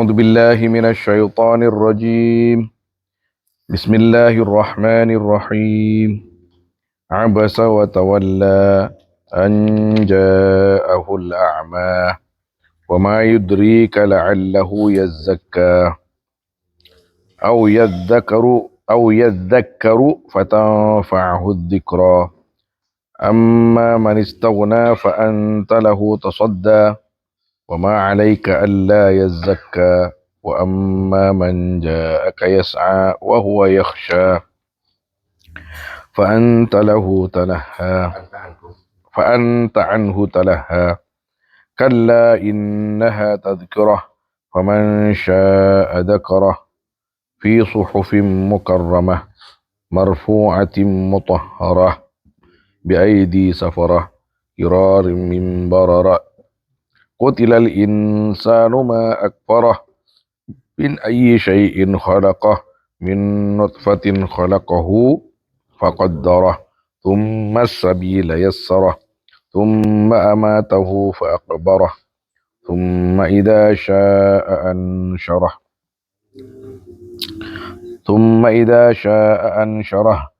أعوذ بالله من الشيطان الرجيم. بسم الله الرحمن الرحيم. عبس وتولى أن جاءه الأعمى وما يدريك لعله يزكى أو يذكر فتنفعه الذكرى. أما من استغنى فأنت له تصدى وما عليك ألا يزكى وأما من جاءك يسعى وهو يخشى فأنت عنه تلهى كلا إنها تذكرة فمن شاء ذكره في صحف مكرمة مرفوعة مطهرة بأيدي سفرة كرام من بررة. قتل الإنسان ما أكفره من أي شيء خلقه من نطفة خلقه فقدره ثم السبيل يسره ثم أماته فأقبره ثم إذا شاء أنشره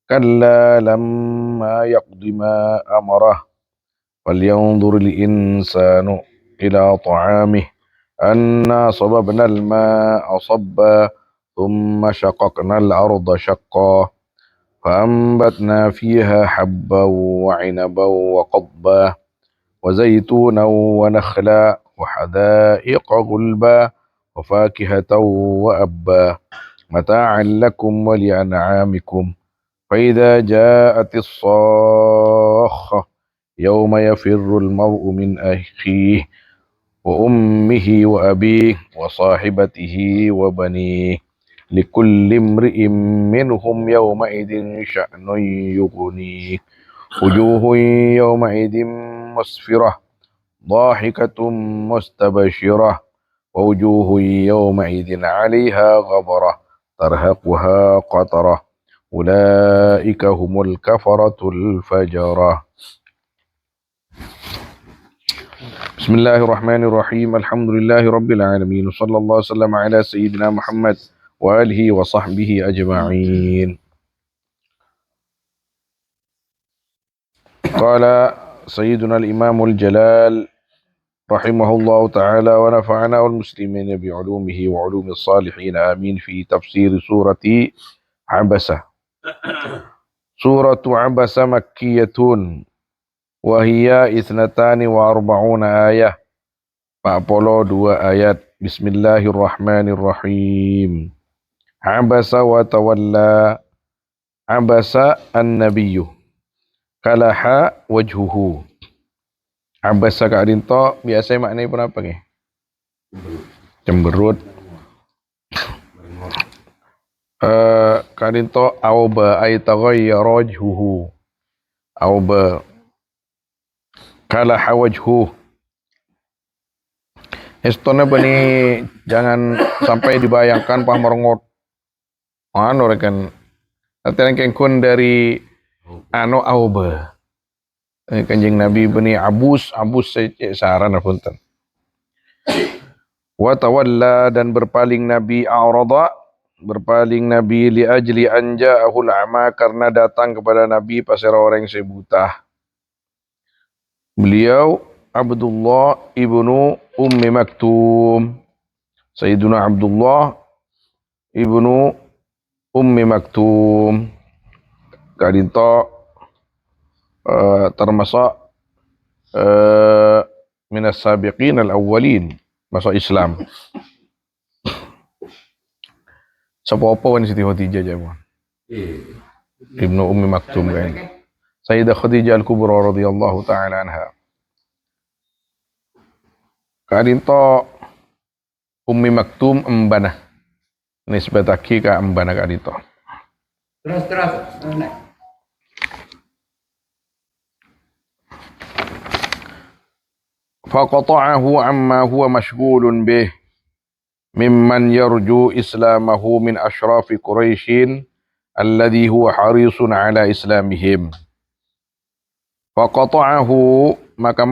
كلا لما يقض ما أمره فلينظر الإنسان إلى طعامه أنا صببنا الماء صبا ثم شققنا الأرض شقا فأنبتنا فيها حبا وعنبا وقضبا وزيتونا ونخلا وحدائق غلبا وفاكهة وأبا متاعا لكم ولأنعامكم. فإذا جاءت الصاخة يوم يفر المرء من أخيه وأمه وأبيه وصاحبته وبنيه لكل امرئ منهم يومئذ شأن يغنيه وجوه يومئذ مسفرة ضاحكة مستبشرة ووجوه يومئذ عليها غبرة ترهقها قترة أولئك هم الكفرة الفجرة. بسم الله الرحمن الرحيم. الحمد لله رب العالمين وصلى الله وسلم على سيدنا محمد وآله وصحبه أجمعين. قال سيدنا الإمام الجلال رحمه الله تعالى ونفعنا والمسلمين بعلومه وعلوم الصالحين آمين في تفسير سورة عبسة. سورة عبسة مكية وهي 42 آية 42 ayat. Bismillahirrahmanirrahim. Abasa wa tawalla. Abasa an-nabiyyu. Kalaha wajhuhu. Abasa Kak Dinto biasanya maknanya pun apa nih? Cemberut. Kak Dinto awba ay taghayyara wajhuhu. Awba. Kalaha wajhuhu. Estonnya bani jangan sampai dibayangkan pah merengot. Anu rekan. Nanti kengkun dari anu auba. Kanjeng Nabi bani abus saran apunten. Wa tawalla dan berpaling Nabi a'rada berpaling Nabi li ajli anja'ahul a'ma karena datang kepada Nabi pasir orang yang buta. Beliau Abdullah ibnu Ummi Maktum. Sayyiduna Abdullah ibnu Ummi Maktum. Kadinto termasuk minas sabiqin al-awwalin masuk Islam. Sapa-apa wan Siti Khadijah jaman. Ibnu Ummi Maktum kan. Sayyidah Khadijah al-Kubra radhiyallahu taala anha. Kadinto Ummi Maktum embana. Nisbataki ka embana kadinto. Terus. Faqata'ahu amma huwa mashghulun bih mimman yarju islamahu min ashrafi Quraisyin alladhi huwa harisun ala islamihim. Faqata'ahu maka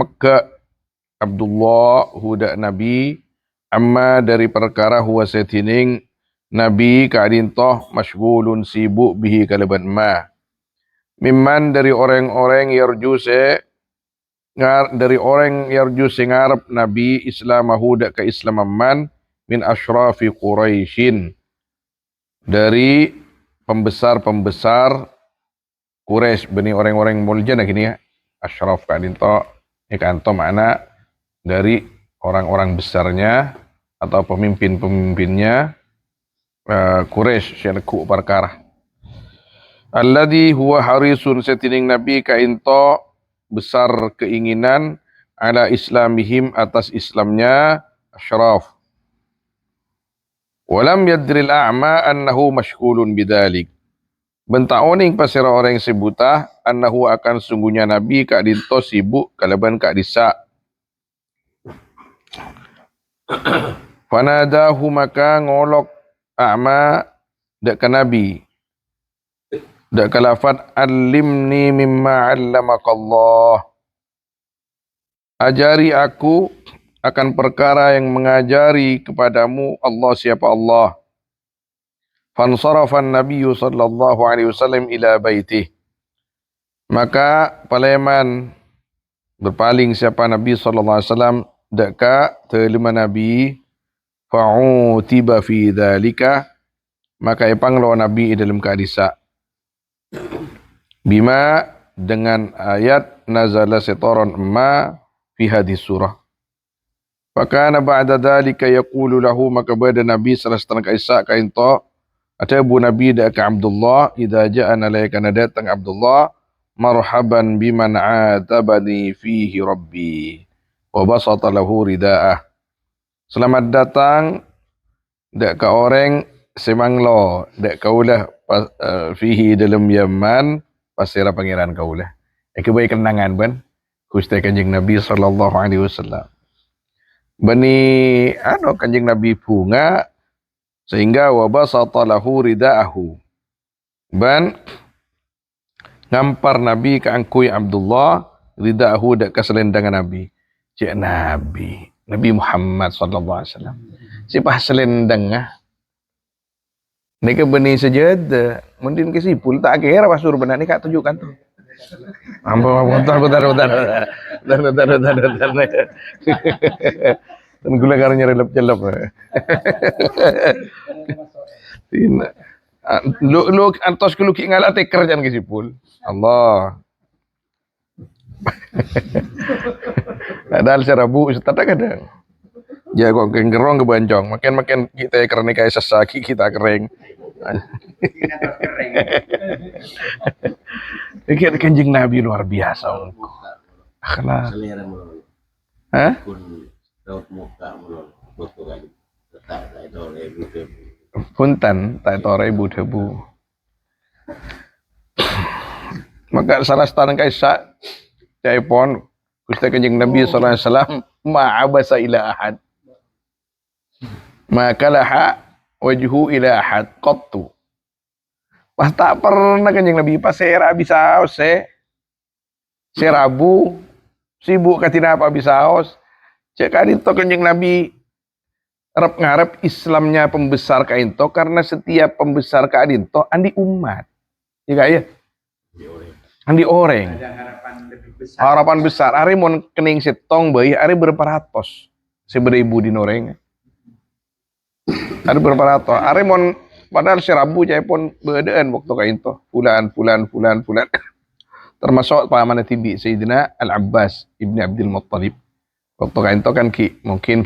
Abdullah huda Nabi amma dari perkara huwa setining nabi kadintoh masyghulun sibuk bihi kalaban ma mimman dari orang-orang yarjuse dari orang yarjuse ngarep nabi islamahu dak ke islamaman min asyrafi quraisyin dari pembesar-pembesar Quraisy, bani orang-orang mulja nah gini ya. Asyraf kadinto ikanto makna dari orang-orang besarnya atau pemimpin-pemimpinnya Quraisy syarku perkara. Alladhi huwa harisun setining nabi kainto besar keinginan ala islamihim atas Islamnya asyraf. Walam yadril a'ma annahu mashghulun bidzalik. Bentaoning pasira orang yang sebutah annahu akan sungguhnya nabi kak dinto sibuk kalaban kak disa. Fanadahu maka ngolok a'ma dak ka nabi. Dak kalafat alimni mimma 'allamakallah. Ajari aku akan perkara yang mengajari kepadamu Allah siapa Allah. Fansarafan Nabi sallallahu alaihi wasallam ila baitih. Maka paleman berpaling siapa Nabi sallallahu alaihi wasallam deka telima Nabi fa'utiba fi dzalika maka ipanglo Nabi dalam kadisa bima dengan ayat nazala setoron ma fi hadis surah. Fakana ba'da dzalika yaqulu lahu maka bada Nabi sallallahu alaihi wasallam kaisa kainto Atabu Nabi daka Abdullah idza ja'ana laika datang Abdullah marhaban biman atabani fihi rabbi wa basata lahu ridaah. Selamat datang daka orang semanglo daka ulah fihi dalam Yaman pasira pangeran kaulah. Kebaik kenangan ban Gusti Kanjeng Nabi sallallahu alaihi wasallam. Bani Kanjeng Nabi bunga sehingga wabasata lahu ridaahu ban ngampar Nabi ke angkui Abdullah ridaahu dak keselendangan Nabi cik Nabi Muhammad sallallahu alaihi wasallam sipah selendang nika beni sejad mundin ke sipul tak kira pasur benar ni kak tunjukkan tu ampun bentar dan gula karanya relap-jelap. Lu antos kelu ki ngala teker jan ke sipul. Allah. Padahal serabu ustad kadang. Ya kok gerong ke banjong, makin kita kerane kayak sesaki kita kering. Iki Kanjeng Nabi luar biasa. Akhlak. Hah? Punten tak tore ibu debu. Maka salah satu kaisa telepon Gusti Kanjeng Nabi sallallahu alaihi wasallam ma'abasa ila ahad. Maka laha wajhu ila ahad qattu. Pas tak pernah Kanjeng Nabi pasera bisa serabu sibuk katina apa bisa cek kadinto Kanjeng Nabi ngarep Islamnya pembesar kadinto karena setiap pembesar kadinto andi umat. Ya ya. Andi orang. Harapan besar. Ari mon kening setong bayi ari berapa ratus. Seberibu di noreng. Ari berapa ratus. Ari mon padahal serabu cai pun bedaan waktu kadinto. Fulan. Termasuk paman tibi Sayyidina Al-Abbas Ibni Abdul Muttalib. Waktu kainto kan mungkin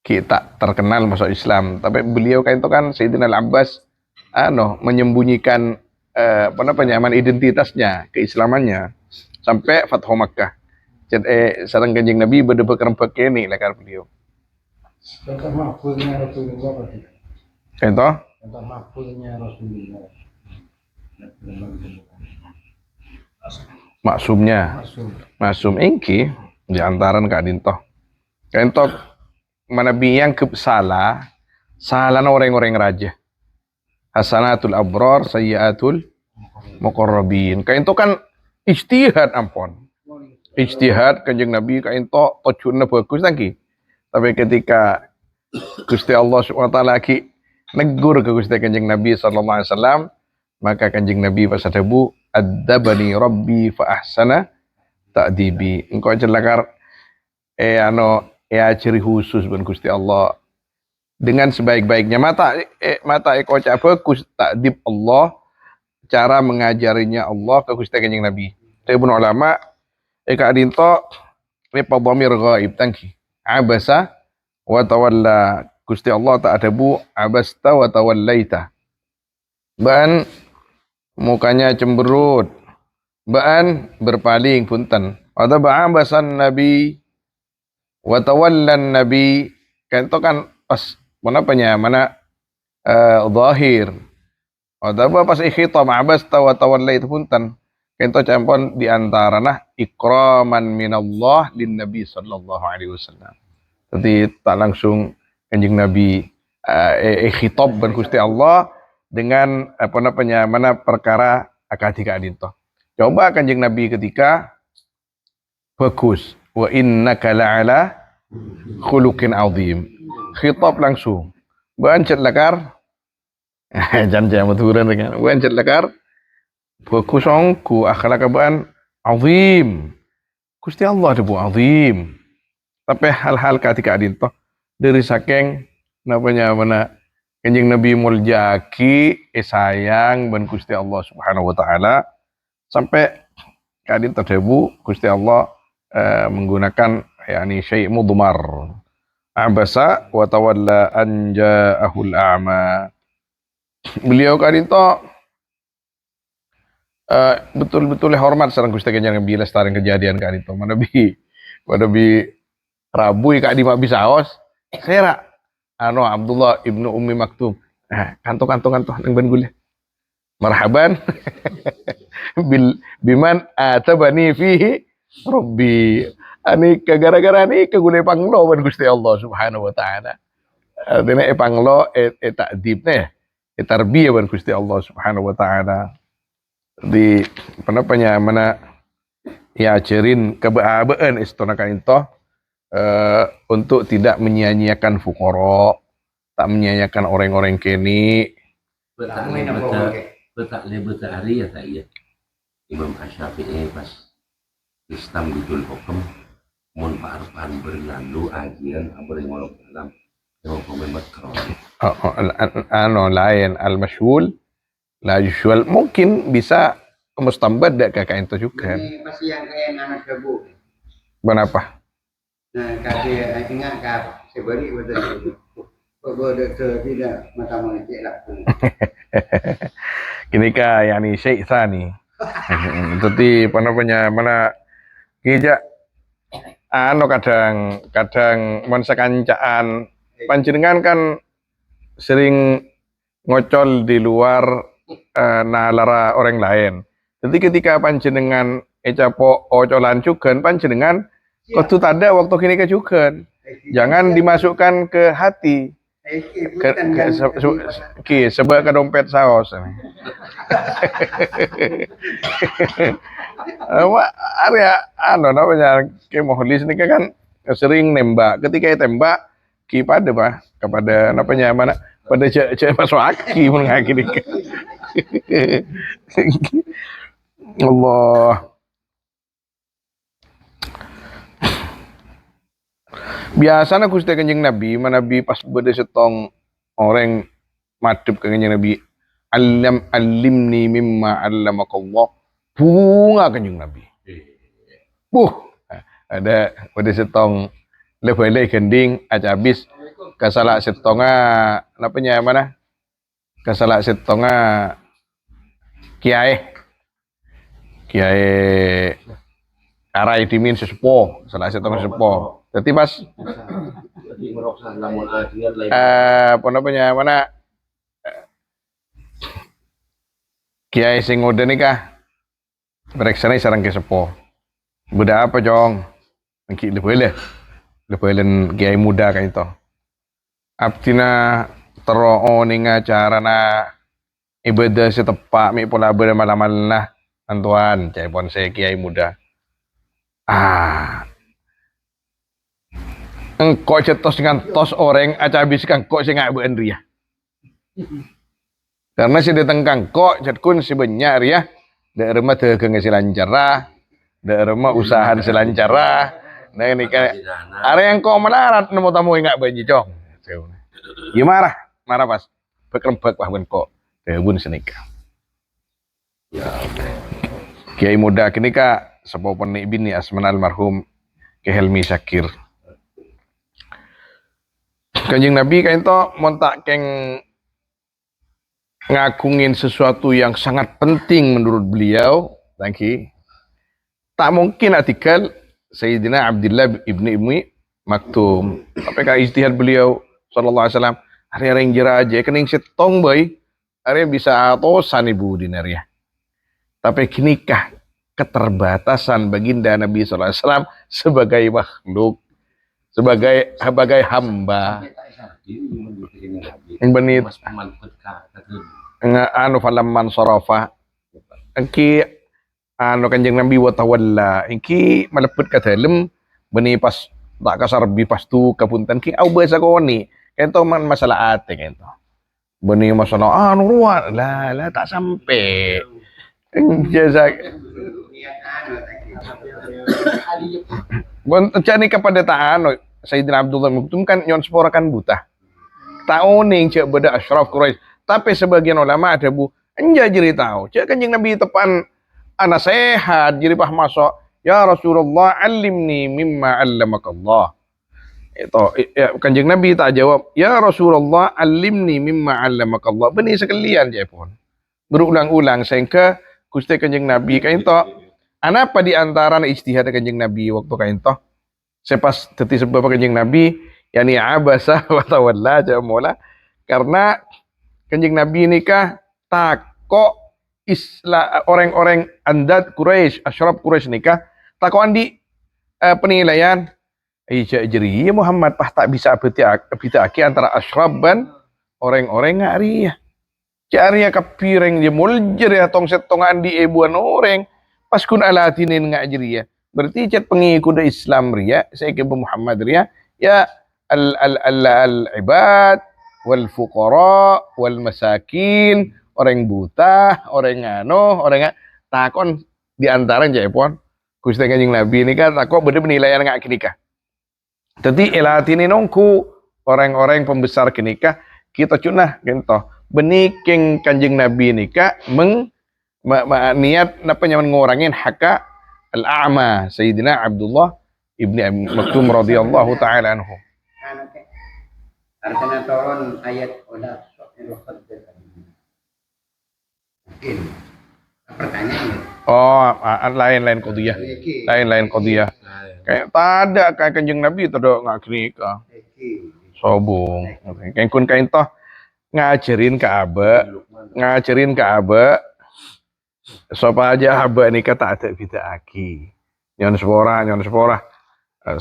tak terkenal masuk Islam, tapi beliau kainto kan Sayyidina Al-Abbas menyembunyikan penyaman identitasnya, keislamannya sampai Fathu Makkah. Jadi sareng Kanjeng Nabi berdebekerempek ini lekar beliau. Kainto? Maksum ingki di antaran Kak Dinto. Kainto manabi yang salah na orang-orang raja. Hasanatul abrar sayyiatul muqarrabin. Kainto kan ijtihad ampun. Ijtihad Kanjeng Nabi kainto tojunna bagus lagi. Tapi ketika Gusti Allah Subhanahu wa taala ki negur ke Gusti Kanjeng Nabi sallallahu alaihi wasallam, maka Kanjeng Nabi pas adabu adzabani rabbi fa ahsana ta'dibi. Engkau celakar ciri khusus ben Gusti Allah dengan sebaik-baiknya mata kocak bagus takdib Allah, cara mengajarinya Allah ke Gusti Kanjeng Nabi. Ibnu ulama kak dinto lepa dhamir ghaib tangki abasa wa tawalla. Gusti Allah tak ada bu abasta wa tawallaita. Ban mukanya cemberut, ban berpaling punten. Ada ba'abasan Nabi wa tawallan Nabi. Kan itu kan pas mana zahir. Ada pas ikhitam abasta wa tawallaita punten. Kan itu campon di antarana ikraman minallah lin Nabi sallallahu alaihi wasallam. Jadi tak langsung Kanjeng Nabi khitab ban Gusti Allah dengan mana perkara akadika adinto. Coba Kanjeng Nabi ketika bagus wa innaka la'ala khuluqin azim. Khitab langsung. Bancet lakar jangan maturan dengan bancet lakar bagus ongku akhlak ban azim. Gusti Allah debu azim. Tapi hal-hal ketika adinto dari saking mana Kanjeng Nabi muljaki sayang ben Gusti Allah Subhanahu wa taala sampai kadin terdebu Gusti Allah menggunakan syai' mudmar abasa wa tawalla an ja'ahul a'ma. Beliau kadin to betul-betul hormat sareng Gusti Kanjeng Nabi lestari kejadian kadin to mana bi Rabu kak di Mabis Saos, saya Abdullah ibnu Ummi Maktum. Kantung nang ban gule. Marhaban biman atabani fihi Rabbi. Ani gara-gara ni kagule panglo ban Gusti Allah Subhanahu wa taala. Dene panglo takdibne tarbiyah ban Gusti Allah Subhanahu wa taala. Di mana ajarin kebaabaan istana kan itu untuk tidak menyia-nyiakan fukara, tak menyia-nyiakan orang-orang kini. Betak hari ya saya Imam Asy-Syafi'i pas Islam didul hukum mun pa'arfan berlalu ajian abri ngolok dalam yang komentar lain al-masyhul la yusyal mungkin bisa mustambad kakak itu juga. Ini masih yang kayak anak debu. Kenapa? Nah, kasih ingat kak seberi betul. Betul tidak mata mengecek lah. Kini ka syekh Tsani. Jadi mana kija kadang mensekancaan panjenengan kan sering ngocol di luar nalara orang lain. Jadi ketika panjenengan ecapo ocolan juga panjenengan kudu tada waktu kini kejukan. Jangan dimasukkan ke hati. Sebab ke dompet saos. Area namanya ke mohlis ini kan sering nembak. Ketika tembak kepada mana pada cek masuk aki pun ngakini. Allah. Biasanya Gusti Kanjeng Nabi manabi pas beda setong orang madhep ke Kanjeng Nabi alimni mimma allamakallah bunga Kanjeng Nabi. Ada beda setong lebih gending aja habis kasalak setonga mana kasalak setonga kiai arai dimin sesepuh salah setonga sesepuh. Jadi pas mana kiai sing ngode nikah bereksana sarang kesepo. Budak apa jong? Mungkin lebih kiai muda kan itu. Abdina tero ninga carana ibadah setepak mi pola bermalam lah antuan cepon saya kiai muda. engkau cetos dengan tos orang aca habis kangko sing ngabeun ria. Karena si datang kangko cetkun si banyak ria, daerah mah teu silancara, daerah mah usahaan silancara. Nah ini kan are yang kau melarat nemu tamu enggak banji cong. Ya marah pas. Bekrempek wah kok. Tebun senika. Ya Allah. Kiai muda kini ka sepupu nik bini asman almarhum Ki Helmi Syakir. Kanjeng Nabi kain to montak keng ngagungin sesuatu yang sangat penting menurut beliau, tangki. Tak mungkin artikel Sayyidina Abdullah ibni Ummi Maktum. Tapi ka ijtihad beliau sallallahu alaihi wasallam, hari-hari yang jeraja kening setong boy, hari bisa atosan ibu dinarya. Tapi kinikah keterbatasan baginda Nabi sallallahu alaihi wasallam sebagai makhluk, sebagai hamba. Yang benit anu falamman sarafa engki anu kanjeng Nabi wa tawalla engki malepet ka dalem beni pas tak kasar bi pas tu kapunten ki au basa koni kento man masalah ate kento beni masalah anu ruat lah tak sampai jasa bon cani kepada ta'anu Sayyidina Abdullah Maktum kan nyon spora kan buta taoning cek beda asyraf Quraisy. Tapi sebagian ulama ada bu enja jeri tahu. Cek kanjeng Nabi tepan ana sehat jeri pah masuk ya Rasulullah alimni mimma allamakallah. Itu ya, kanjeng Nabi tak jawab ya Rasulullah alimni mimma allamakallah. Beni sekalian je pun. Berulang-ulang sehingga Gusti kanjeng Nabi kain to ana apa di antara ijtihad kanjeng Nabi waktu kain to sepas teti sebab kanjeng Nabi yani abasa wa tawalla jamola karena kanjeng Nabi nikah takok orang-orang andat Quraisy, asyraf Quraisy nikah takok andi penilaian jeri Muhammad pah tak bisa beda antara asyraf dan orang-orang ngaria. Caria kapireng je muljer ya tong setong andi ebuan orang pas kun alatinin ngajeria. Berarti cet pengikut Islam ria saya ke Muhammad ria ya al-ibad wal fuqara wal masakin orang buta orang takon di antara jepon Gusti Kanjeng Nabi ini kan takon beda penilaian ngak kenikah. Jadi elatini nongku orang-orang pembesar kenikah kita cunah gento beniking Kanjeng Nabi nikah niat napa nyaman ngurangin haka al-a'ma Sayyidina Abdullah ibni Maktum radhiyallahu taala anhu. Artinya turun ayat ulah mungkin pertanyaannya lain-lain qadiyah lain-lain qadiyah kayak tada kayak kanjeng Nabi todo nggak kenika sobong kayak kun kain toh ngajarin ke aba sapa aja aba nikah tak ada beda aki nyon sepora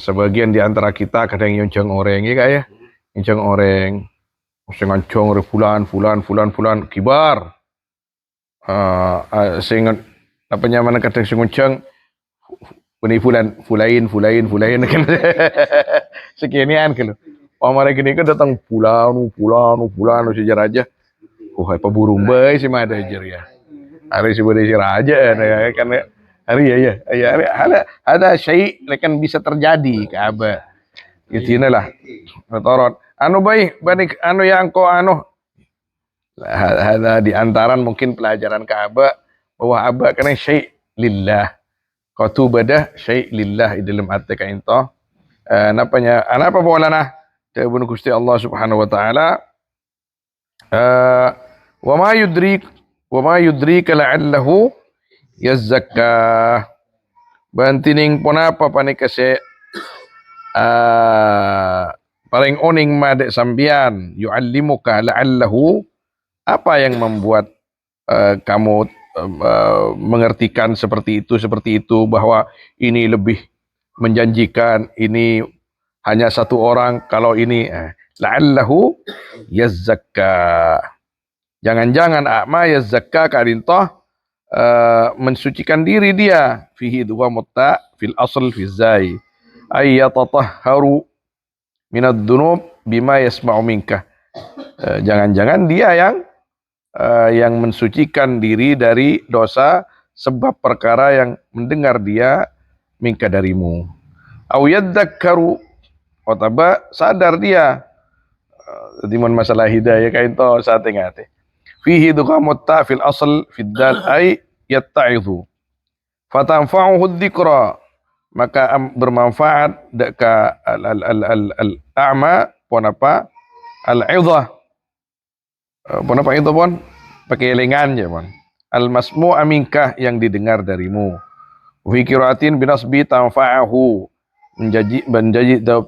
sebagian di antara kita kadang nyonjong orang ya kayak Injang orang, sing ngancong fulan kibar. Sing apa nyaman kadang sing ngancong puni fulain kan. Sekianian kalau. Pamare gini kan datang fulan sejarah aja. Apa burung bae si mada ajar ya. Hari si bade si raja kan hari ya. Ada syai kan bisa terjadi ke aba. Gitu lah. Torot. Anu baik, banik anu yang ko anu. Ada di antaran mungkin pelajaran Ka'bah bahwa aba kena syai' lillah. Qatu badah syai' lillah di dalam arti kain to. Napanya apa bolana? Ta'bun Gusti Allah Subhanahu wa taala. Wa ma yudrika la'allahu yazakka. Bantining ponapa panikase paling oning madek sambian yu'allimuka la'allahu apa yang membuat kamu mengertikan seperti itu bahwa ini lebih menjanjikan ini hanya satu orang kalau ini la'allahu yazzakka jangan-jangan a'ma yazzakka kadintoh mensucikan diri dia fihi dua mutta fil asl fi zai ayyatatahharu minad dzunub bima yasma'u minka. Jangan-jangan dia yang mensucikan diri dari dosa sebab perkara yang mendengar dia minka darimu. Au yadzakkaru, otaba sadar dia. Jadi masalah hidayah kain to saat ngate. Fihi duqamut ta fil asl fid dal ay yatta'idhu. Fatanfa'uhu dzikra, maka bermanfaat deka al-a'ma pon apa al-'idhah. Pon apa itu pon? Pakai elingan ya pon. Al-masmu' aminkah, yang didengar darimu. Fi qiraatin binasbi tanfa'ahu, menjadi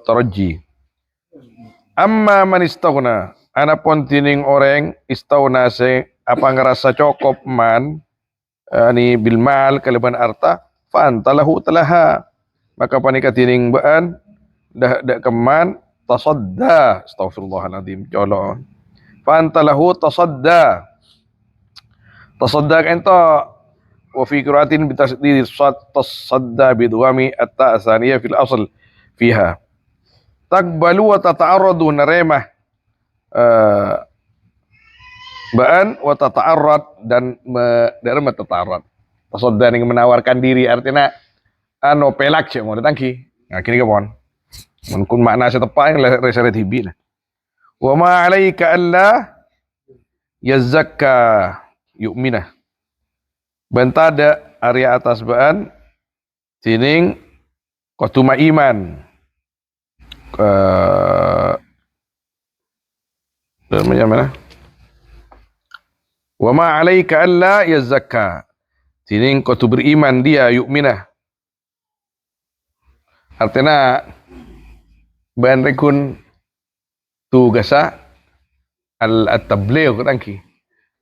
taraji. Amma man istaghna, anapun tining orang istaghna se apa ngerasa cukup man ani bil mal kalaban arta fa antalahu talaha, maka panika tining baan dah keman tasadda, astaghfirullahaladzim jolo fa antalahu tasadda kan to. Wa fi qiraatin bi tasdid tasadda bi dwami at-ta tsaniyah fil asl fiha takbalu wa tata'arradu naremah ba'an wa tata'arrad dan darma tata'arrad. Tasadda yang menawarkan diri, artinya pelak sih mau datangki. Nah kini kapon. Mun kun makna sa tepat yang reseret hibi nah. Wa ma 'alaika alla yazakka yu'minah. Bentada area atas ba'an tining qatuma iman. Namanya mana? Wa ma 'alaika alla yazakka. Tining kau tu beriman dia yu'minah. Artinya ban rekun tu gasa al-tabligh tangki.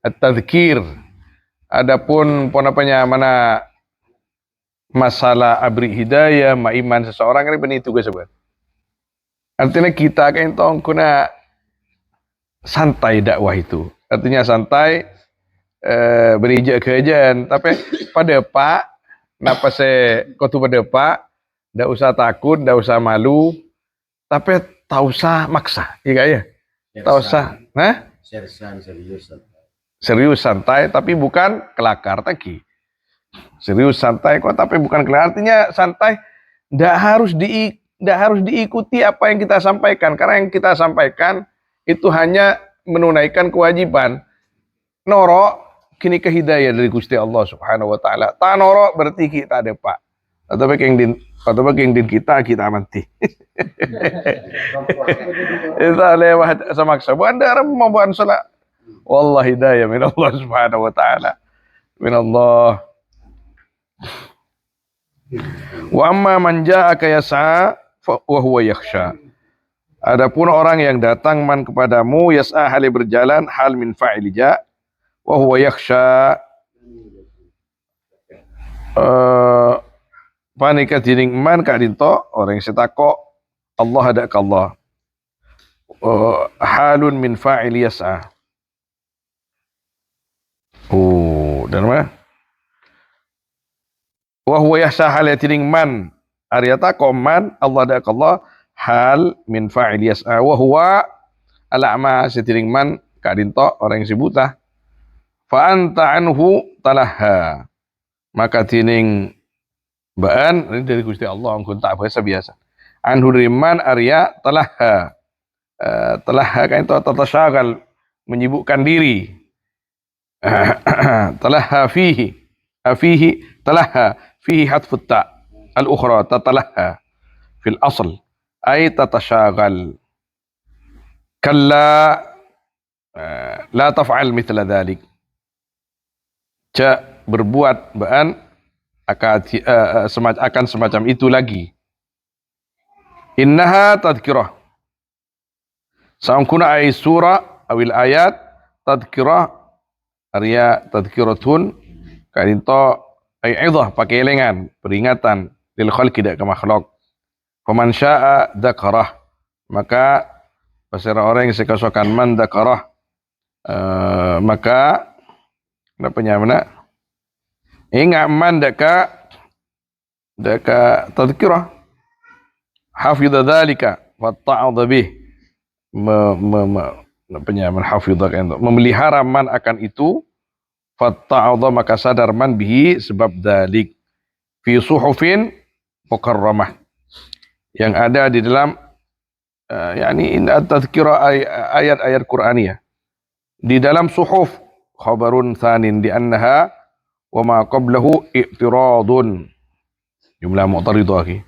At-tadhkir. Adapun pon apanya mana masalah abri hidayah, iman seseorang ini benih tugas buat. Artinya kita kan tong kuna santai dakwah itu. Artinya santai berijak kejajan, tapi pada pak napa se kau tu pada pak ndak usah takut, ndak usah malu, tapi tak usah maksa, iya ya. Tak usah, nah? Serius santai, tapi bukan kelakar tadi. Serius santai kok, tapi bukan kelakar. Artinya santai, ndak harus diikuti apa yang kita sampaikan, karena yang kita sampaikan itu hanya menunaikan kewajiban. Noro kini ke hidayah dari Gusti Allah Subhanahu wa taala. Ta noro berarti kita ada pak. Atau bagian din kita mati. Itu lewat sama maksa. Anda mau buat salat. Wallah hidayah min Allah Subhanahu wa taala. Min Allah. Wa amma man ja'aka yas'a wa huwa yakhsha. Adapun orang yang datang man kepadamu yas'a hal berjalan hal min fa'il ja' wa huwa yakhsha panika dining man ka dinto orang setako Allah ada ka Allah halun min fa'il yas'a. Dan mana? Wa huwa yakhsha hal dining man ariyata man Allah ada ka Allah hal min fa'il yas'a wa huwa al-a'ma setiring man ka dinto orang si buta. Fa anta anhu talaha, maka tining baan ini dari Gusti Allah angkun tak bahasa biasa. Anhu riman arya talaha, talaha kan itu tatasyagal, menyibukkan diri. Talaha fihi talaha fihi hatfut ta al-ukhra tatalaha fil asl ay tatasyagal. Kalla la taf'al mithla dhalik. Berbuat baan akan semacam itu lagi. Innaha tadhkirah. Sa'unkuna ay surah awil ayat tadhkirah arya tadhkiratun karinto ay idhah pakai elengan peringatan lil khalqi dak ke makhluk. Faman syaa dzakarah, maka pasira orang yang sekasukan man dzakarah maka napanya mana? Ingat man daka tadhkirah hafidha dzalika, fatta'adha bih, menhafidhkan itu, memelihara man akan itu, fatta'adha maka sadar man bihi sebab dalik, fi suhufin mukarramah, yang ada di dalam yakni tazkira ayat-ayat Qur'aniyah, di dalam suhuf, khabarun tsanin di annaha wa ma qablahu i'tiradun, jumlah mu'taridah,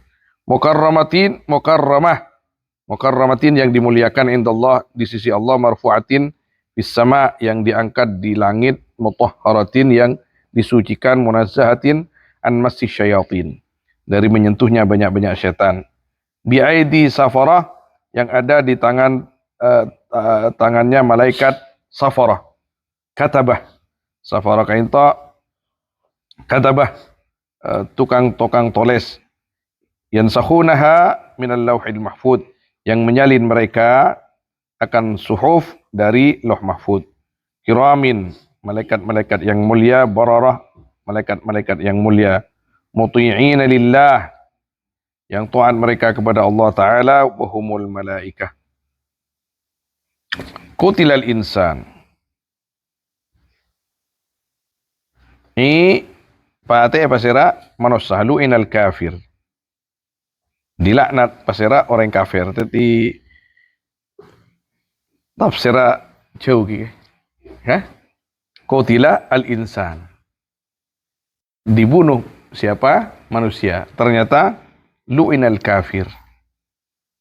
mukarramatin yang dimuliakan indallah di sisi Allah, marfu'atin bis sama yang diangkat di langit, mutahharatin yang disucikan, munazzahatin an massi syayatin dari menyentuhnya banyak-banyak setan, bi'aidi safarah yang ada di tangannya malaikat safarah, katabah, safarah kainta, katabah, tukang tulis, yansakhunaha minal lauhil mahfud, yang menyalin mereka akan suhuf dari lauh mahfud, kiramin, malaikat-malaikat yang mulia, bararah, malaikat-malaikat yang mulia, muti'ina lillah, yang taat mereka kepada Allah Ta'ala, wahumul malaikah. Qutilal insan, ini pate pasira manusia, lu'inal kafir, dilaknat pasira orang kafir, tapi tafsira jauh gitu, ya? Qutila al insan, dibunuh siapa? Manusia. Ternyata lu'inal kafir,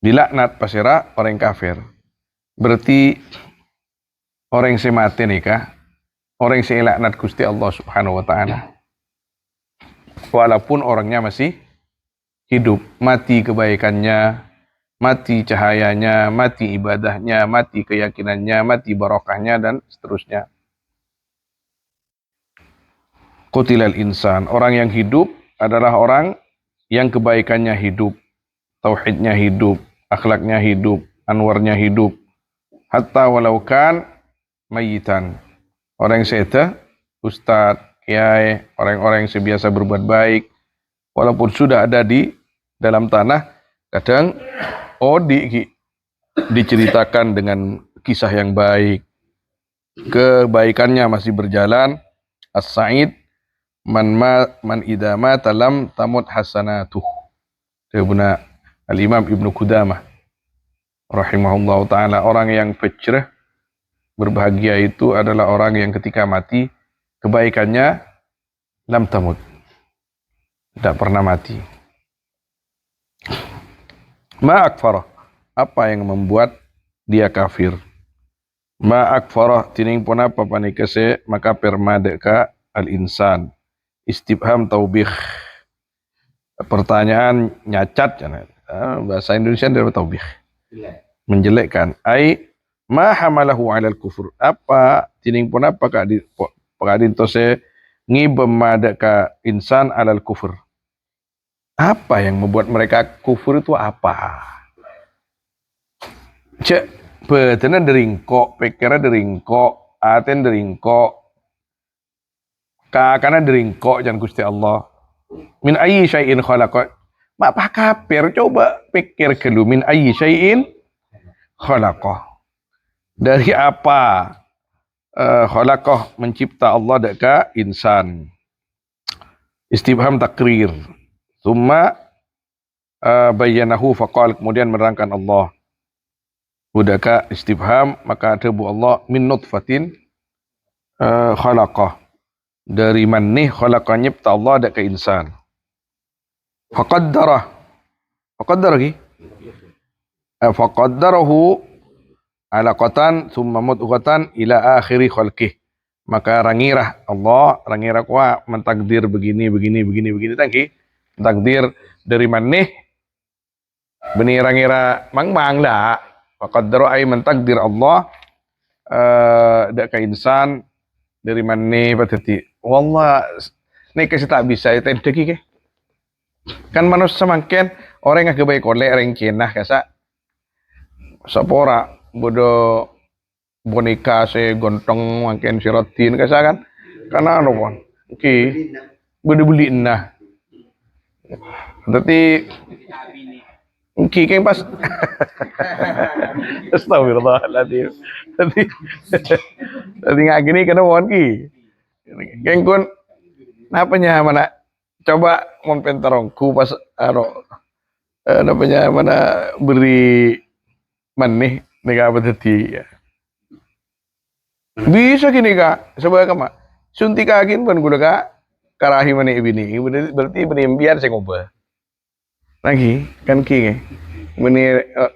dilaknat pasira orang kafir. Berarti orang yang mati nikah, orang yang laknat Gusti Allah Subhanahu wa taala. Walaupun orangnya masih hidup, mati kebaikannya, mati cahayanya, mati ibadahnya, mati keyakinannya, mati barokahnya, dan seterusnya. Qutilal insan, orang yang hidup adalah orang yang kebaikannya hidup, tauhidnya hidup, akhlaknya hidup, anwarnya hidup, hatta walaukan mayitan. Orang yang seda, ustadz, kiai, orang-orang yang sebiasa berbuat baik, walaupun sudah ada di dalam tanah, kadang diceritakan dengan kisah yang baik, kebaikannya masih berjalan. As-sa'id man idama talam tamut hasanatuh. Ibnu Al-Imam Ibnu Qudamah rahimahullah ta'ala, orang yang fajrah, berbahagia itu adalah orang yang ketika mati kebaikannya lam tamut, tidak pernah mati. Ma akfarah, apa yang membuat dia kafir? Ma akfarah, tining pun apa panikase maka permadeka al insan, istifham taubih, pertanyaan nyacat, bahasa Indonesia dari taubih, menjelekkan. Ai ma hamalahu alal kufur, apa tining pun apa kadin tose ngibemmadeka insan alal kufur, apa yang membuat mereka kufur itu apa? Cek betena deringkok, pikirnya deringkok, aten deringkok, kakana deringkok jangan Gusti Allah. Min ayyi syai'in khalaqa, mak kafir, coba pikir dulu, min ayyi syai'in khalaqa, dari apa khalaqah, mencipta Allah deka insan. Istifham takrir, summa bayyanahu faqal, kemudian menerangkan Allah. Budaka istifham, maka tebu Allah min nutfatin khalaqah, dari manih khalaqah, nyipta Allah deka insan. Faqaddarah lagi, faqaddarahu alaqatan summa mudghatan ila akhiri khalqih, maka rangirah Allah, rangirah kuah mentakdir begini tangki takdir dari manih beni rangira mang dah, faqaddara ay mentakdir Allah dak ka insan dari manih patati. Wallah nek kasi tak bisa itu deki ke kan manusia mangken orang yang kebaik oleh orang kenah kasa sapora bodo boneka se gontong mangken sirotin kasa kan karena anu pon oke bodo beli nah. Berarti Engki kayak pas. Astagfirullahaladzim. Tadi nggak gini kena mohon ki. Kengkun, napanya mana? Coba mon pentarongku pas napanya mana beri manih nega apa tadi ya. Bisa gini kak, sebagai kama suntik kakin pun gula kak karahi mana ibini, berarti beri biar saya ngubah lagi kan ki, ini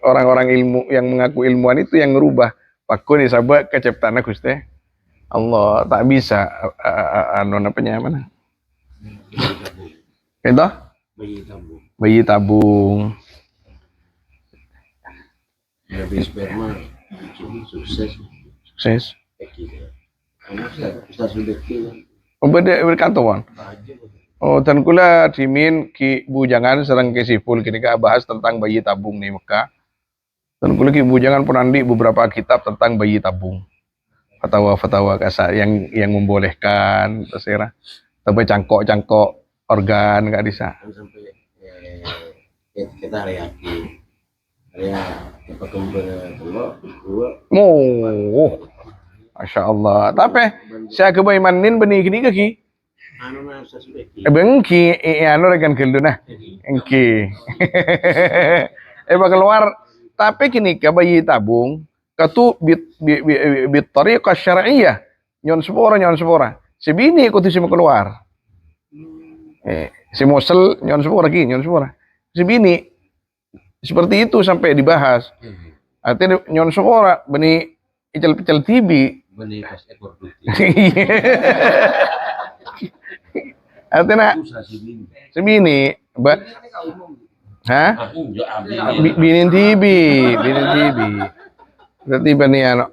orang-orang ilmu yang mengaku ilmuwan itu yang ngerubah. Paku nih sabak kecepatan aku teh. Allah tak bisa anu apanya mana? Itu Bayi tabung. bayi tabung. Habis sperma sukses. Sukses. Ustaz sudah kira. Berkantoran. Oh, dan kula dimin ki bujangan serang ke siful kini ka bahas tentang bayi tabung nih Mekah. Dan kula ki bujangan pun andi beberapa kitab tentang bayi tabung. Fatwa-fatwa kasar yang membolehkan terserah. Tapi cangkok organ nggak bisa. Sampai kita reaksi. Ya, apa kembali dua. Masya Allah. Tapi saya kebaimanin benih gini kaki. Anu na Ustaz sudah Bengki, anu rekan gelu nah. Engki. Keluar. Tapi kini ke bayi tabung. Katu bit tariqah syar'iyyah. Nyon sepora. Si bini ikut si keluar. Si mosel nyon sepora. Si bini seperti itu sampai dibahas. Artinya nyon sepora benih icel-picel tibi. benih pas ekor putih. Artinya sebini, hah? Binin tibi. Berarti bani ano.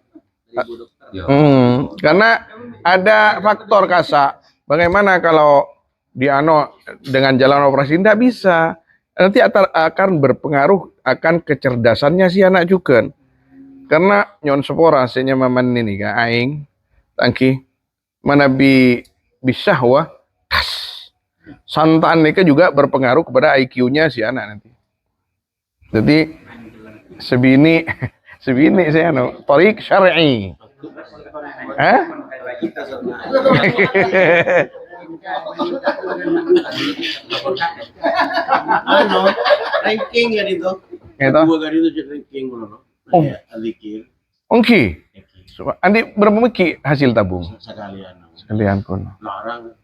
Karena ada faktor kasa. Bagaimana kalau di ano dengan jalan operasi tidak bisa. Nanti akan berpengaruh akan kecerdasannya si anak juga. Karena nyon sepora senya maman ini ka aing tangki mana bisa wah santan ini juga berpengaruh kepada IQ-nya si anak nanti. Jadi sebini saya tarik syar'i. Hah? Ano, ranking ya itu. Itu. Dua kali itu jadi ranking ngono. Oh. Alikir. Ongki. Andi berapa meki hasil tabung? Sekalian pun. Larang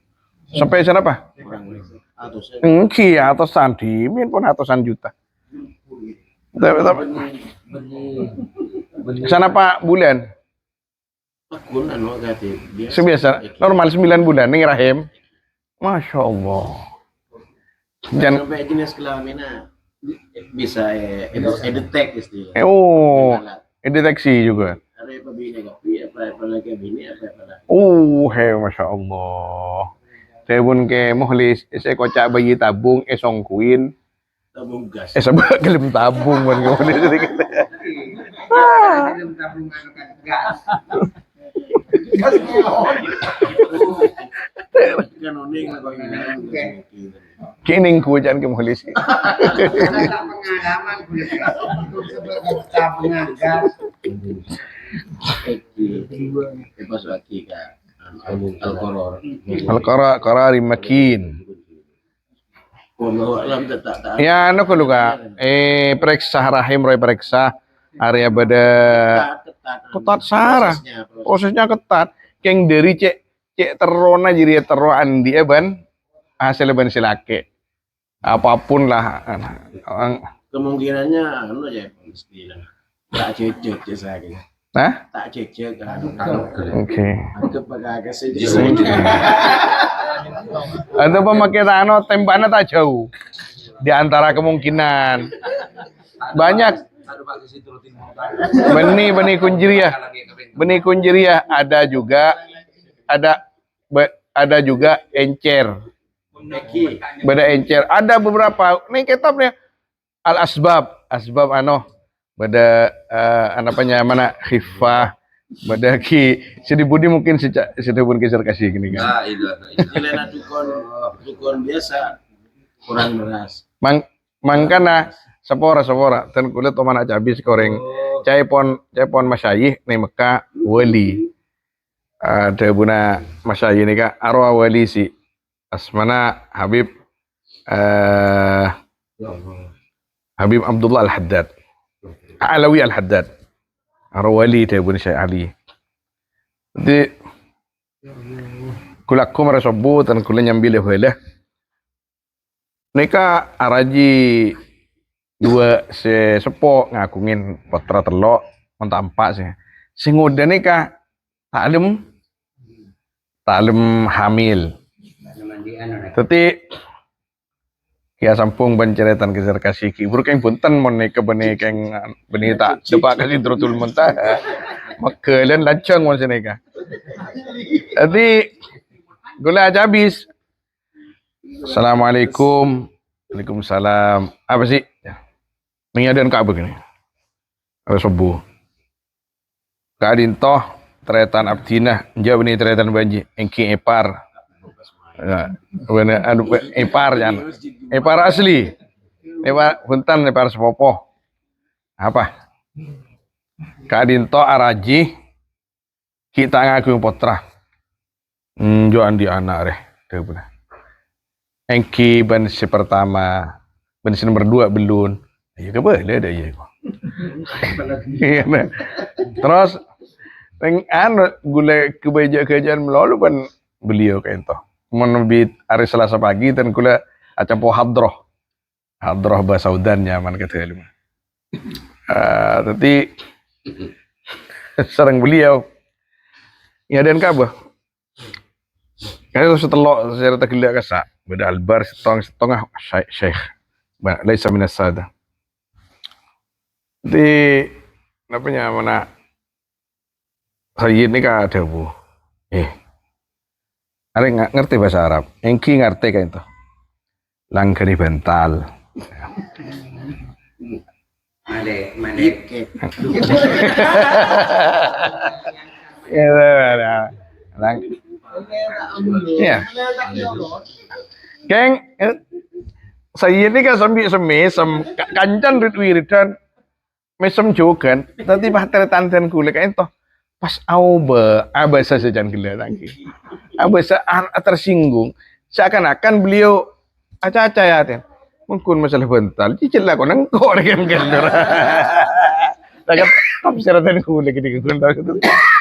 Sampai berapa? orang atau saya Ongki atusan dimin pun atusan juta. Sana Pak bulan? akun anu agati dia. Sebiasa normal 9 bulan nih rahim. Masya Allah. Dan Sampai jenis kelaminnya bisa detect istilah. deteksi juga. Ada apa bini kopi, apa lagi bini, apa lagi. Masya Allah. Saya pun ke mohlis, saya kocak bayi tabung, songkuin, Tabung gas. sebab gelem tabung kan kemudian sedikit. Dalam tabungan gas. Kan oning lah kau ini. Kining ku jangan ke mohlis. Karena pengalaman sebagai tabungan gas. Pas lagi kak Al-Qur'an. Al-Qara makin. Wallahu alam tak. Ya anu kulo ka periksa rahim roy periksa area pada ketat sarah. Prosesnya ketat. Keng dari cek terona jadi tero andi ban hasil ban silake. Apapun lah. Kemungkinannya anu aja istilah. Tak cecek saya. Nah? Tak cecek kan. Oke. Anggap agak saja. Atau pemakai ano tembakannya tak jauh. Di antara kemungkinan banyak benih kunjiriah ada juga encer. Beda encer. Ada beberapa. Nih kitabnya al asbab ano. Pada anapanya mana khifah pada ki sedih budi mungkin sedih pun kisar kasih gini kan. Istilah dukun biasa kurang beras. Mangkana sepora dan kulit to mana habis koreng cai pon masyayikh nih Mekah wali ada buna masyayikh ini kak arwah wali si asmana Habib Abdullah Al-Haddad Alawi Al-Haddad arwah wali ada buna Syekh Ali jadi kulaku merasobu dan kula nyambil heula nika araji dua sepo ngakungin potra telok mentampak sih sing udah nika taklem hamil tapi kia sampung banceretan keser kasih kibur keng punten mon nika bene keng beni tak depak kasih trotul mentah makelen lancang mon seneka jadi gula aja habis. Assalamualaikum. Waalaikumsalam. Apa sih? Mengiadan kak begini. Apa subuh? Kadin toh tretan abdinah jauh ini tretan banji engki epar. Bener epar jangan. Epar asli. Epar punten epar sepopo. Apa? Kadin toh araji kita ngaku potra. Joan di anak reh, bener. Engki ban si pertama, ban si nomor 2 belum. Ya ke boleh ada ya. Terus gula kebaja-kebajaan melalui ban beliau kayak itu. Menebit hari Selasa pagi dan gula acapo hadroh bahasa udan nyaman kata ilmu. Tapi sering beliau. Ya dan kabah. Kalau setelok saya tergelak kasak beda albar setengah syekh laisa minas sada di namanya mana saya ini kan ada bu ada nggak ngerti bahasa Arab engki ngerti kan itu langgari bantal ya, Keng, saya ini kan sambil semesem kancan wiridan mesem jogan, nanti bahteretan dan kulit kayak itu pas abasa sejan gila lagi, abasa tersinggung, seakan-akan beliau aca-aca ya ten, mungkin masalah bental, cicil lah koneng koreng gandor, agak kapsiratan kulit gitu gitu,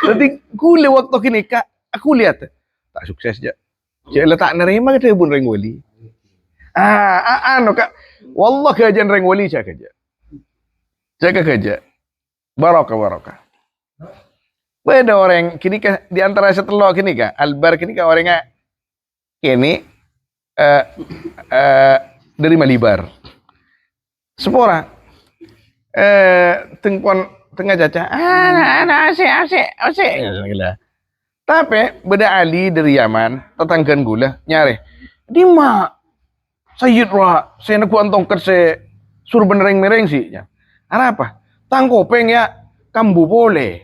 nanti kulit waktu kini kak, aku lihat tak sukses aja. Jadi letak nerima kita bun reng wali. Kak, wallah kajian reng wali jaga kerja. Barokah. Beda orang kini kah di antara setelok kini kah albar kini kah orangnya kini dari Malibar. Sepora tengah caca. Asik. Tapi beda Ali dari Yaman, tetanggan gula nyari. Di mak Sayyid Roha, saya nak tongkat saya suruh benereng-mereng sih. Apa? Tangkopeng ya, kambu boleh.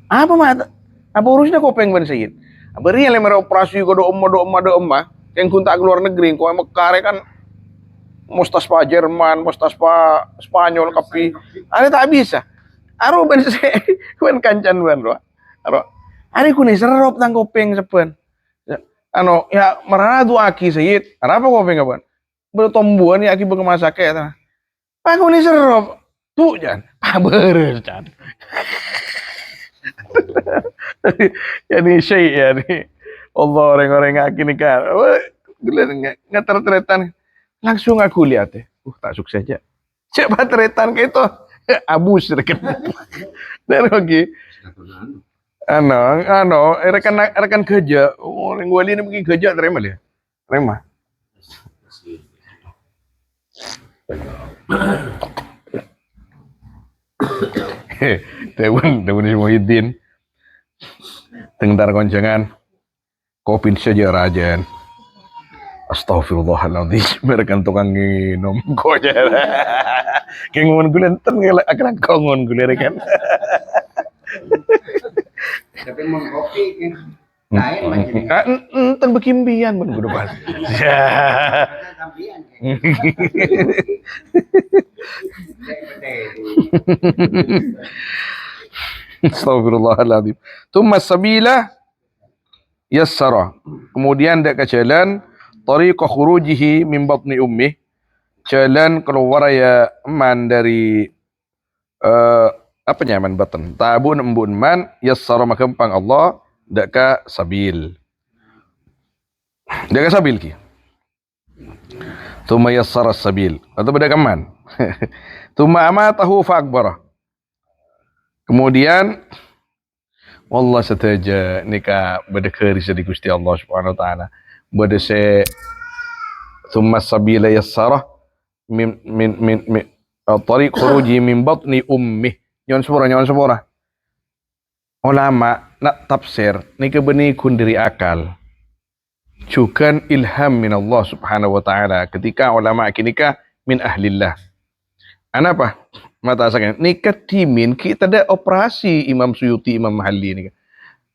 Apa mak? Apa urusnya kopeng ban Sayyid? Beri yang lemar operasi do emma, yang kunta keluar negeri, kau Mekare kan mustaspa Jerman, mustaspa Spanyol, tapi ada tak bisa. Aro ban saya, ban kancan ban Roha. Ari kuni serop tang kopeng sepen. Ya marana tu aki Sayyid. Apa kopeng kapan? Bertombuan ya aki bengemasak ya. Pak kuni serop. Tu jan. Beres jan. Jadi syekh ya ni. Allah orang-orang aki ni kan. Nggak tertretan. Langsung aku lihat deh. Tak sukses aja. Coba tretan kayak itu. Abus rekan. Dan lagi. Rekan kerja, orang wali ni pergi kerja terima dia, terima. Dewan Muhyiddin, tengdar konjangan, kopin saja rajan. Astaghfirullahaladzim, mereka tukang minum koja. Kengon gulen ten akan kongon gulen kan. Tapi mau kopi kan. Lain macam ni. Enten bekimbian pun kudu pas. Ya. Tampian. Astagfirullahaladzim. Tumma sabila yassara. Kemudian dia ke jalan tariqa khurujihi min batni ummih. Jalan keluar ya man dari apa nyaman batan. Tabun embun man yassara makempang Allah dak ka sabil. Dak ka sabil ki. Tumma yassara sabil. Atau dak ka man. Tumma amatahu fa akbara. Kemudian wallah sataja nika berdekari di Gusti Allah Subhanahu wa taala. Bade se thumma sabila yassara min tariq khuruji min batni ummi. Nyon sepura. Ulama nak tafsir nika beni kun dari akal. Juga ilham min Allah Subhanahu wa taala ketika ulama kinika min ahlillah. Apa? Mata sakan nika timin kita ada operasi Imam Suyuti Imam Mahalli nika.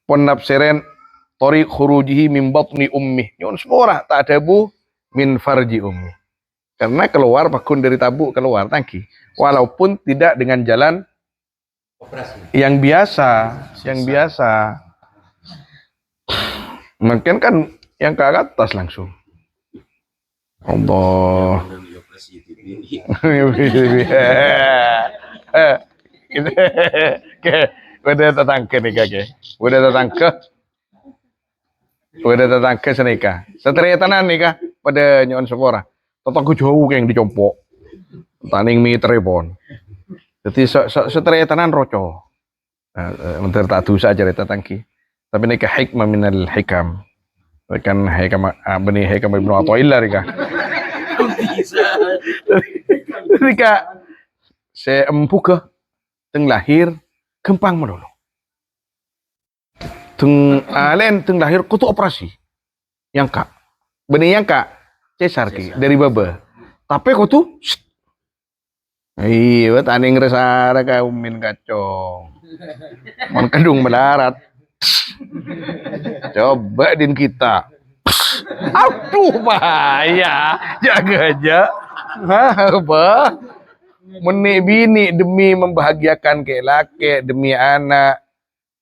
Pon nafsiren tariq khurujihi min batni ummi. Nyon sepura tak ada bu min farji ummi. Karena keluar pakun dari tabuk keluar tangki. Walaupun tidak dengan jalan Operasi. yang biasa. Mungkin kan yang ke atas langsung. Allah. Udah tetangga nih kakek. Udah tetangga senika. Seteritanan nih kak pada nyon sepora. Tetangga jauh yang dicompok. Taning meter pon. Jadi seteritanan roco. Menurut tak dosa cerita tangki. Tapi nika hikmah minal hikam. Kan hikam benih hikam Ibnu Athaillah nika. Nika saya empuk ke teng lahir kempang melulu. Teng alen teng lahir kutu operasi. Yang kak. Benih yang kak cesar ki dari baba. Tapi kutu iya, tani ngresara ka umin kacong. Mon kedung melarat. Coba din kita. Aduh bahaya. Jaga aja. Apa? Menik bini demi membahagiakan ke laki, demi anak.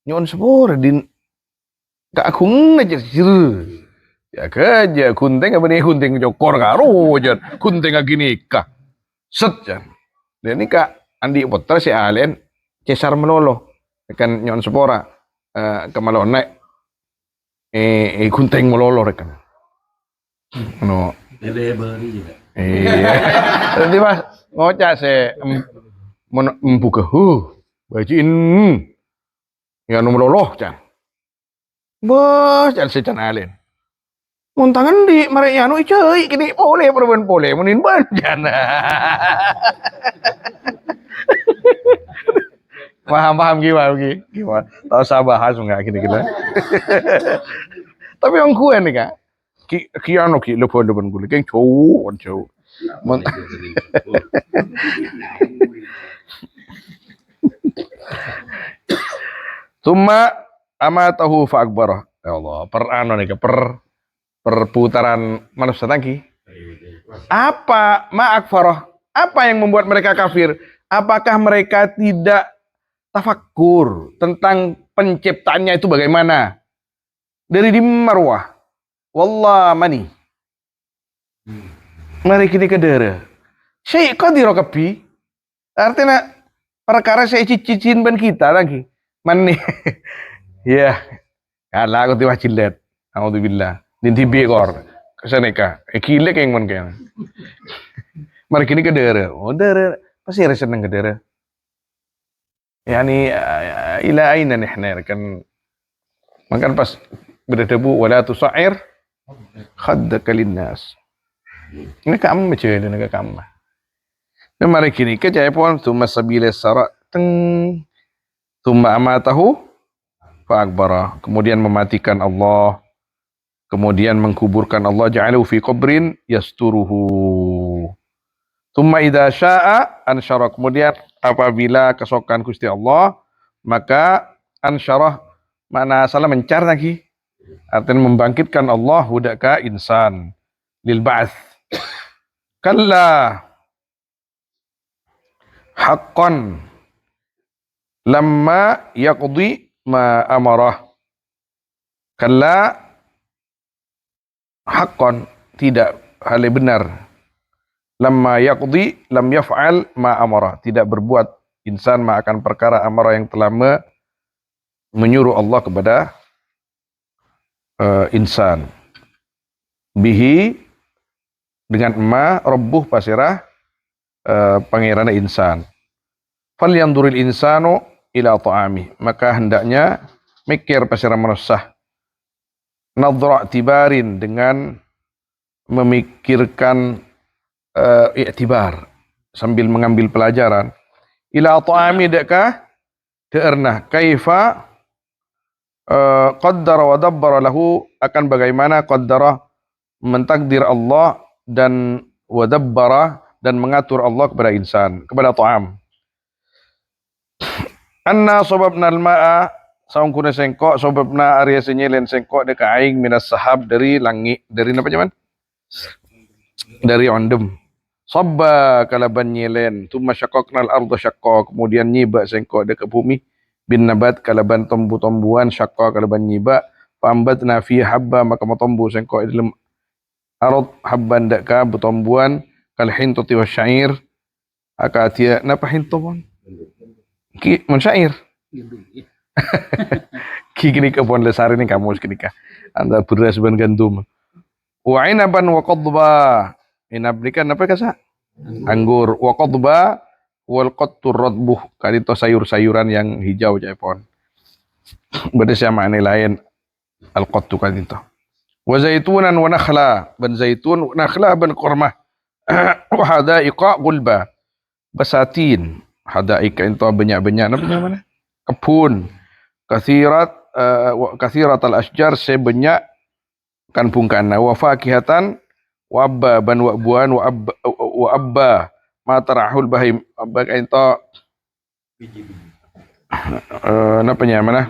Nyon sepur din kak akung aja sir. Jaga aja kunting apa nih kunting jokor karo aja. Kunting gini kah. Set jan. Dan ini kak andi putra si alen cesar melolo kan nyon sepora kemalo naik kunteng melolo rekan no iya jadi mas ngocak se membuka bajiin ya melolo can bos can si can alen muntangan di mereka anu cuy kini boleh perban boleh munin banjan paham gimana tahu saya bahas enggak kira-kira tapi yang gue nih kak kiano ki lepas gue kayak cowok Summa amatahu fa akbarah ya Allah perputaran manusia tangki apa ma'akfarah apa yang membuat mereka kafir apakah mereka tidak tafakur tentang penciptaannya itu bagaimana dari di marwah wallah mani mari kita ke daerah syai qadir kapi artinya perkara saya cicin ban kita lagi mani ya kalau aku tiba cilet alhamdulillah dinti bekor kesaneka kilek yang mon kayak mari kini ke daerah oh daerah pasti ada seneng ke daerah yani ila aina nihna kan makan pas berdebu wala tusair khaddaka linnas ini kamu macam ini kamu dan mari kini ke jaya pun thumma sabila sara teng thumma amatahu fa akbara kemudian mematikan Allah kemudian mengkuburkan Allah ja'alahu fi qabrin yasturuhu thumma idza syaa ansyara kemudian apabila kesokan Gusti Allah maka ansyarah mana salah mencar lagi Artinya membangkitkan Allah hudaka insan lil ba'ats. Kalla haqqan lamma yaqdi ma amarah. Kalla haqqan, tidak, hal yang benar. Lamma yaqdi lam yaf'al ma amarah, tidak berbuat insan ma akan perkara amarah yang telah menyuruh Allah kepada insan. Bihi, dengan ma rabbuh pasirah pangerana insan. Fal yanduril insanu ila ta'ami, maka hendaknya mikir pasirah manusia. Nadra tibarin, dengan memikirkan i'tibar, sambil mengambil pelajaran. Ila ta'ami, dekah deernah kaifa qaddara wa dabbara lahu, akan bagaimana qaddara, mentakdir Allah, dan wadabbara, dan mengatur Allah kepada insan, kepada ta'am. Anna sobabna al-ma'a, saungkuna sengkok, sobabna arya senyelen sengkok deka aing minas sahab, dari langit, dari apa jaman? Dari ondem. Sabba kalaban nyelen, tumma syakokna al-ardu syakok, kemudian nyiba sengkok deka bumi, bin nabat kalaban tombu-tombuan, syakok kalaban nyiba, pambatna fi habba, maka matombu sengkok dalam arad habban deka butombuan, kal hintati wa syair, akatia napa hinton ki mensyair ki kini ke pon lesari ni kamu kenika anda beras ban gandum wa inaban wa qadba, inab ni kan apa kasa anggur, wa qadba wal qattur radbuh, kadito sayur-sayuran yang hijau jai pon beda sama makna lain al qattu kadito. Wa zaitunan wa nakhla, ban zaitun, nakhla ban kurma, wa hadaiqa gulba, basatin, hadaika itu banyak-banyak apa namanya? Kebun. Kathirat al-asjar, sebanyak kan pungkana, wa fakihatan wa abba, ban wa buan, wa abba ma tarahul bahim, abba itu apa namanya?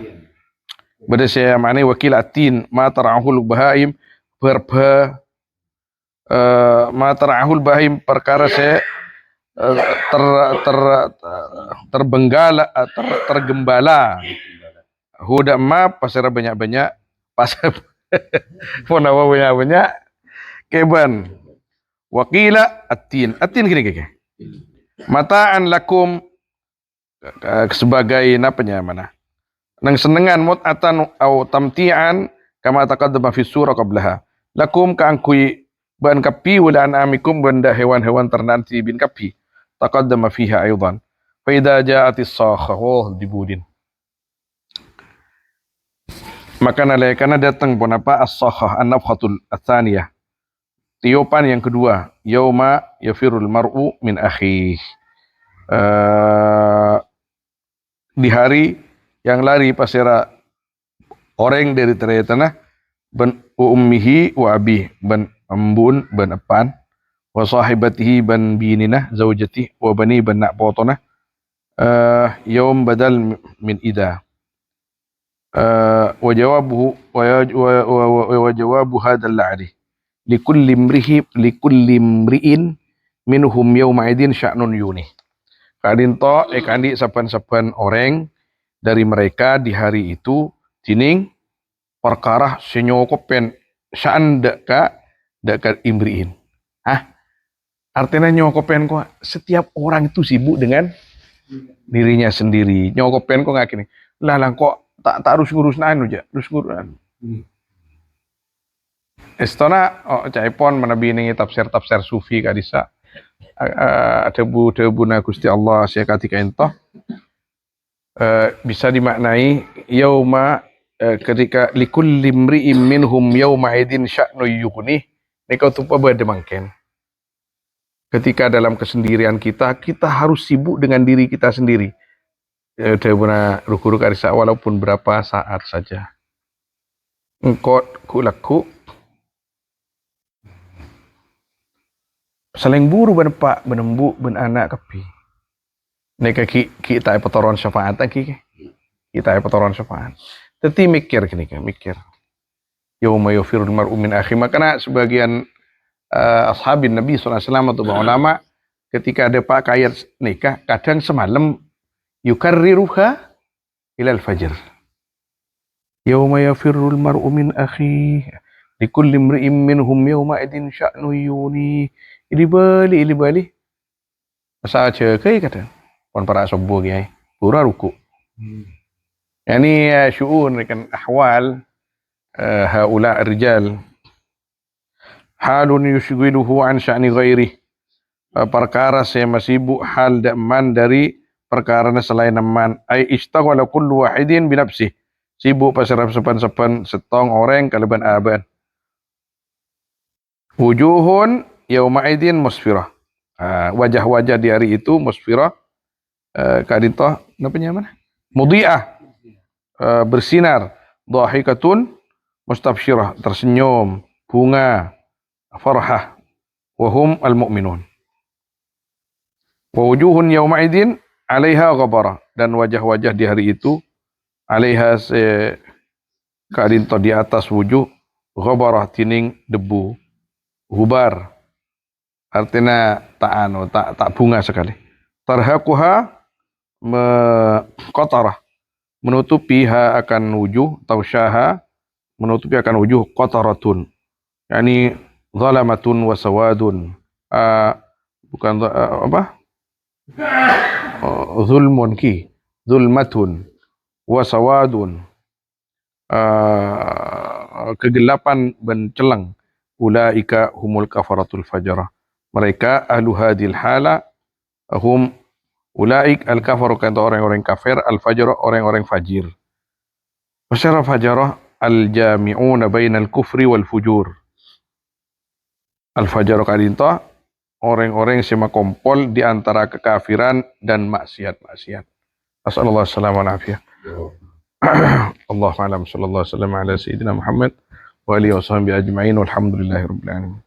Beda saya maknanya wakil atin ma tarahul bahaim, berba ma tarahul bahim, perkara saya tergembala huda ma pasir banyak-banyak pasir ponawa banyak-banyak keban wakila atin gini mataan lakum, sebagai napanya mana nang senengan mut'atan au tamti'an kama taqaddama fi surah qablaha, lakum kaangkui ban kapi wala anamikum, benda hewan-hewan ternak bin kapi, taqaddama fiha aydan. Fa idza ja'atis sakha, dibudin. Maka nalekana datang pun apa as-sakha, an-nafhatul atsaniyah, tiupan yang kedua, yauma yafirul mar'u min akhih, di hari yang lari pasira orang dari tanah, ban ummihi wa abi, ban ambun, ban apan, wa sahibatihi, ban binina zaujati, wa bani, ban nak potona, yaum badal min ida, wa jawabuhu wa jawabu hadzal la'ri likulli imri'in minhum yauma idin sya'nun yuni. Kadin to kandi saban-saban orang dari mereka di hari itu tining perkara senyokopen sya'an deka imri'in. Artinya nyokopen kok setiap orang itu sibuk dengan dirinya sendiri. Nyokopen kok ngakini. Lah kok tak harus ngurus nanu aja, harus ngurus. Estona caipon menabini tafsir sufi kadisa. Debu na Gusti Allah saya katika ento bisa dimaknai yauma, ketika likulli imri'in minhum yauma idin sya'nu yughni, nika tupa bade mangken. Ketika dalam kesendirian kita harus sibuk dengan diri kita sendiri. Debuna rukuru karisa walaupun berapa saat saja. Engkau kulaku saling buru ben pak benembu ben anak kepi. Neka kita petoron syafaat kita petoron syafaat. Teti mikir gini kan, mikir. Yauma yafirul mar'u min akhi. Makanya sebagian ashabin Nabi SAW atau ulama ketika ada pakaian nikah kadang semalam yukarriruha ilal fajr. Yauma yafirul mar'u min akhi likulli imri'in minhum yawma idin sya'nu yuni. Ili bali masa cekai kata pon para sobo kiai pura ruku. Yani syu'un kan ahwal haula rijal halun yushghiluhu an sya'ni ghairi. Perkara saya masibuk hal man dari perkara selain man. Ai istaghala kullu wahidin binafsih. Sibuk pasal sepan setong orang kalaban aban. Wujuhun yauma idin musfirah. Wajah-wajah di hari itu musfirah. Kadito namanya mana? Mudhi'ah. Bersinar. Dhahikatun mustabsyirah, tersenyum, bunga, farhah. Wahum al-mu'minun. Wa wujuhun yawma idin 'alaiha ghabara, dan wajah-wajah di hari itu 'alaiha kadinto di atas wujuh ghabara tining debu, gubar. Artinya tak bunga sekali. Tarhaquha qatarah, menutupi akan wujuh, tausyaha menutupi akan wujuh qataratun, yani zalamatun wa sawadun. Bukan zulmun zulmatun wa sawadun, kegelapan dan celang. Ulaika humul kafaratul fajarah, mereka ahlu hadil hala hum ulaik al kafaru, kata orang-orang kafir, al fajarah orang-orang fajir. Fasyara fajarah al jami'una bainal kufri wal fujur. Al fajarah kadinta orang-orang yang kompol di antara kekafiran dan maksiat-maksiat. Assalamualaikum warahmatullahi wabarakatuh. Allahu a'lam, sallallahu alaihi wasallam ala sayyidina Muhammad wa alihi washabihi ajma'in walhamdulillahi rabbil alamin.